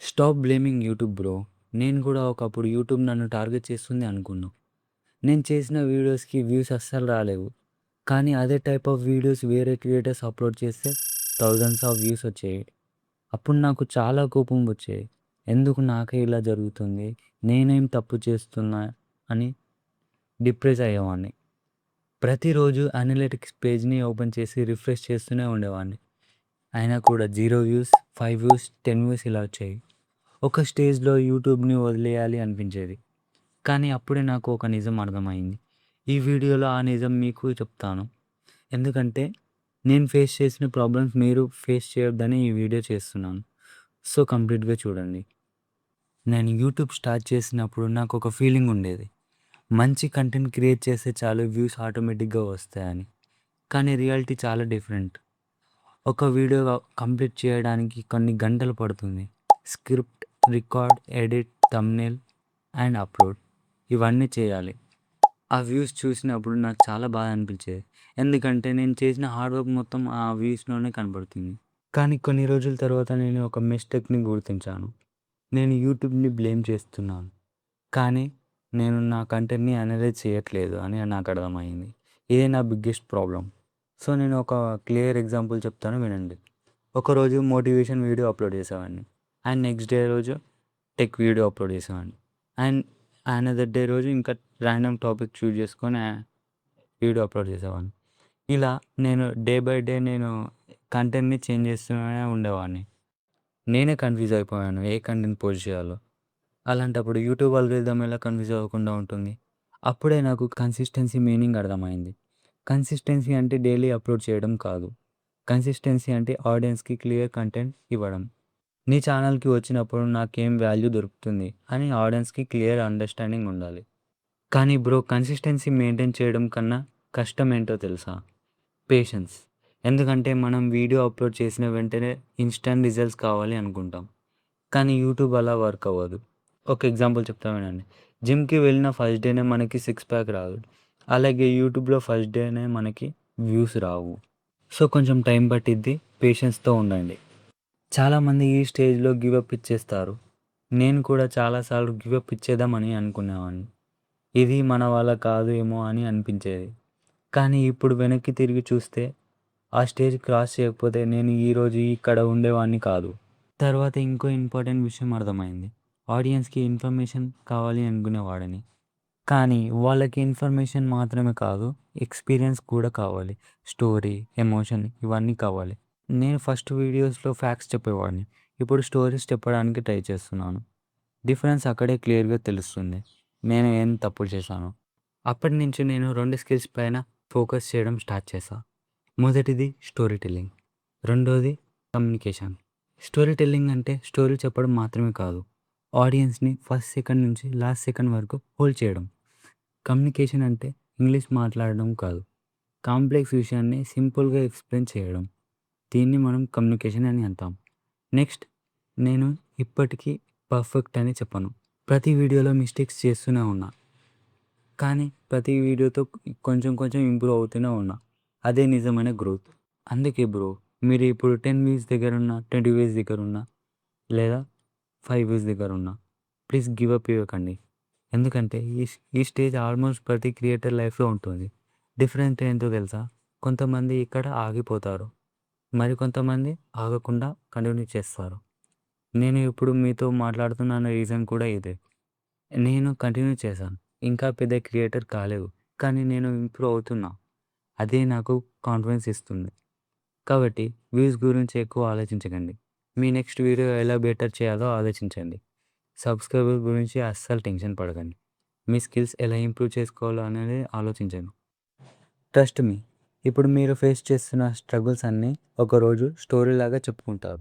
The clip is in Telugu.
Stop blaming YouTube bro. నేను కూడా ఒకప్పుడు యూట్యూబ్ నన్ను టార్గెట్ చేస్తుంది అనుకున్నా. నేను చేసిన వీడియోస్‌కి వ్యూస్ అస్సలు రాలేవు. కానీ అదే టైప్ ఆఫ్ వీడియోస్ వేరే క్రియేటర్స్ అప్‌లోడ్ చేస్తే థౌసండ్స్ ఆఫ్ వ్యూస్ వచ్చేయి. అప్పుడు నాకు చాలా కోపం వచ్చేది. ఎందుకు నాకే ఇలా జరుగుతుంది? నేనేం తప్పు చేస్తున్నా అని డిప్రెస్ అయ్యేవాడిని. ప్రతిరోజు అనలిటిక్స్ పేజ్‌ని ఓపెన్ చేసి రిఫ్రెష్ చేస్తూనే ఉండేవాడిని. అయినా కూడా 0 వ్యూస్, 5 వ్యూస్, 10 వ్యూస్ ఇలా వచ్చాయి. ఒక స్టేజ్‌లో యూట్యూబ్‌ని వదిలేయాలి అనిపించేది. కానీ అప్పుడే నాకు ఒక నిజం అర్థమైంది. ఈ వీడియోలో ఆ నిజం మీకు చెప్తాను. ఎందుకంటే నేను ఫేస్ చేసిన ప్రాబ్లమ్స్ మీరు ఫేస్ చేయొద్దని ఈ వీడియో చేస్తున్నాను. సో, కంప్లీట్‌గా చూడండి. నేను యూట్యూబ్ స్టార్ట్ చేసినప్పుడు నాకొక ఫీలింగ్ ఉండేది. మంచి కంటెంట్ క్రియేట్ చేస్తే చాలు వ్యూస్ ఆటోమేటిక్‌గా వస్తాయని. కానీ రియాలిటీ చాలా డిఫరెంట్. ఒక వీడియో కంప్లీట్ చేయడానికి కొన్ని గంటలు పడుతుంది. Script, record, edit, thumbnail and upload ఇవన్నీ చేయాలి. ఆ వ్యూస్ చూసినప్పుడు నాకు చాలా బాధ అనిపించేది. ఎందుకంటే నేను చేసిన హార్డ్ వర్క్ మొత్తం ఆ వ్యూస్‌లోనే కనపడుతుంది. కానీ కొన్ని రోజుల తర్వాత నేను ఒక మిస్టేక్‌ని గుర్తించాను. నేను యూట్యూబ్‌ని బ్లేమ్ చేస్తున్నాను. కానీ నేను నా కంటెంట్‌ని అనలైజ్ చేయట్లేదు అని నాకు అర్థమైంది. ఇదే నా బిగ్గెస్ట్ ప్రాబ్లమ్. సో, నేను ఒక క్లియర్ ఎగ్జాంపుల్ చెప్తాను వినండి. ఒకరోజు మోటివేషన్ వీడియో అప్లోడ్ చేసేవాడిని. అండ్ నెక్స్ట్ డే రోజు టెక్ వీడియో అప్లోడ్ చేసేవాడిని. అండ్ అనదర్ డే రోజు ఇంకా ర్యాండమ్ టాపిక్ చూజ్ చేసుకొని వీడియో అప్లోడ్ చేసేవాడిని. ఇలా నేను డే బై డే నేను కంటెంట్‌ని చేంజ్ చేస్తూనే ఉండేవాడిని. నేనే కన్‌ఫ్యూజ్ అయిపోయాను ఏ కంటెంట్ పోస్ట్ చేయాలో. అలాంటప్పుడు యూట్యూబ్ అల్గోరిథం ఎలా కన్‌ఫ్యూజ్ అవ్వకుండా ఉంటుంది. అప్పుడే నాకు కన్సిస్టెన్సీ మీనింగ్ అర్థమైంది. కన్సిస్టెన్సీ అంటే డైలీ అప్లోడ్ చేయడం కాదు. కన్సిస్టెన్సీ అంటే ఆడియన్స్‌కి క్లియర్ కంటెంట్ ఇవ్వడం. నీ ఛానల్‌కి వచ్చినప్పుడు నాకేం వాల్యూ దొరుకుతుంది అని ఆడియన్స్‌కి క్లియర్ అండర్‌స్టాండింగ్ ఉండాలి. కానీ బ్రో కన్సిస్టెన్సీ మెయింటైన్ చేయడం కన్నా కష్టం ఏంటో తెలుసా? పేషెన్స్. ఎందుకంటే మనం వీడియో అప్లోడ్ చేసిన వెంటనే ఇన్‌స్టాంట్ రిజల్ట్స్ కావాలి అనుకుంటాం. కానీ యూట్యూబ్ అలా వర్క్ అవ్వదు. ఒక ఎగ్జాంపుల్ చెప్తా వినండి. జిమ్‌కి వెళ్ళిన ఫస్ట్ డేనే మనకి సిక్స్ ప్యాక్ రాదు. అలాగే యూట్యూబ్‌లో ఫస్ట్ డేనే మనకి వ్యూస్ రావు. సో, కొంచెం టైం పట్టిద్ది. పేషెన్స్‌తో ఉండండి. చాలామంది ఈ స్టేజ్‌లో గివ్ అప్ ఇచ్చేస్తారు. నేను కూడా చాలా సార్లు గివ్ అప్ ఇచ్చేద్దామని అనుకునేవాడిని. ఇది మన వల్ల కాదు ఏమో అని అనిపించేది. కానీ ఇప్పుడు వెనక్కి తిరిగి చూస్తే ఆ స్టేజ్ క్రాస్ చేయకపోతే నేను ఈరోజు ఇక్కడ ఉండేవాడిని కాదు. తర్వాత ఇంకో ఇంపార్టెంట్ విషయం అర్థమైంది. ఆడియన్స్‌కి ఇన్ఫర్మేషన్ కావాలి అనుకునేవాడిని. కానీ వాళ్ళకి ఇన్ఫర్మేషన్ మాత్రమే కాదు, ఎక్స్‌పీరియన్స్ కూడా కావాలి. స్టోరీ, ఎమోషన్ ఇవన్నీ కావాలి. నేను ఫస్ట్ వీడియోస్‌లో ఫ్యాక్ట్స్ చెప్పేవాడిని. ఇప్పుడు స్టోరీస్ చెప్పడానికి ట్రై చేస్తున్నాను. డిఫరెన్స్ అక్కడే క్లియర్‌గా తెలుస్తుంది. నేను ఏం తప్పు చేశానో. అప్పటి నుంచి నేను 2 స్కిల్స్ పైన ఫోకస్ చేయడం స్టార్ట్ చేశా. మొదటిది స్టోరీ టెల్లింగ్. రెండోది కమ్యూనికేషన్. స్టోరీ టెల్లింగ్ అంటే స్టోరీ చెప్పడం మాత్రమే కాదు. ఆడియన్స్‌ని ఫస్ట్ సెకండ్ నుంచి లాస్ట్ సెకండ్ వరకు హోల్డ్ చేయడం. కమ్యూనికేషన్ అంటే ఇంగ్లీష్ మాట్లాడడం కాదు. కాంప్లెక్స్ విషయాన్ని సింపుల్‌గా ఎక్స్‌ప్లెయిన్ చేయడం. దీన్ని మనం కమ్యూనికేషన్ అని అంటాం. నెక్స్ట్ నేను ఇప్పటికీ పర్ఫెక్ట్ అని చెప్పను. ప్రతి వీడియోలో మిస్టేక్స్ చేస్తూనే ఉన్నా. కానీ ప్రతి వీడియోతో కొంచెం కొంచెం ఇంప్రూవ్ అవుతూనే ఉన్నా. అదే నిజమైన గ్రోత్. అందుకే బ్రో మీరు ఇప్పుడు 10 వ్యూస్ దగ్గరున్నా, 20 వ్యూస్ దగ్గరున్నా లేదా 5 వ్యూస్ దగ్గరున్నా ప్లీజ్ గివ్ అప్ ఇవ్వకండి. ఎందుకంటే ఈ స్టేజ్ ఆల్మోస్ట్ ప్రతి క్రియేటర్ లైఫ్‌లో ఉంటుంది. డిఫరెన్స్ ఏంటో తెలుసా? కొంతమంది ఇక్కడ ఆగిపోతారు. మరికొంతమంది ఆగకుండా కంటిన్యూ చేస్తారు. నేను ఇప్పుడు మీతో మాట్లాడుతున్న రీజన్ కూడా ఇదే. నేను కంటిన్యూ చేశాను. ఇంకా పెద్ద క్రియేటర్ కాలేదు. కానీ నేను ఇంప్రూవ్ అవుతున్నా. అదే నాకు కాన్ఫిడెన్స్ ఇస్తుంది. కాబట్టి వ్యూస్ గురించి ఎక్కువ ఆలోచించకండి. మీ నెక్స్ట్ వీడియో ఎలా బెటర్ చేయాలో ఆలోచించండి. సబ్స్క్రైబర్ గురించి అస్సలు టెన్షన్ పడకండి. మీ స్కిల్స్ ఎలా ఇంప్రూవ్ చేసుకోవాలో అనేది ఆలోచించండి. Trust me. ఇప్పుడు మీరు ఫేస్ చేస్తున్న స్ట్రగుల్స్ అన్నీ ఒకరోజు స్టోరీలాగా చెప్పుకుంటారు.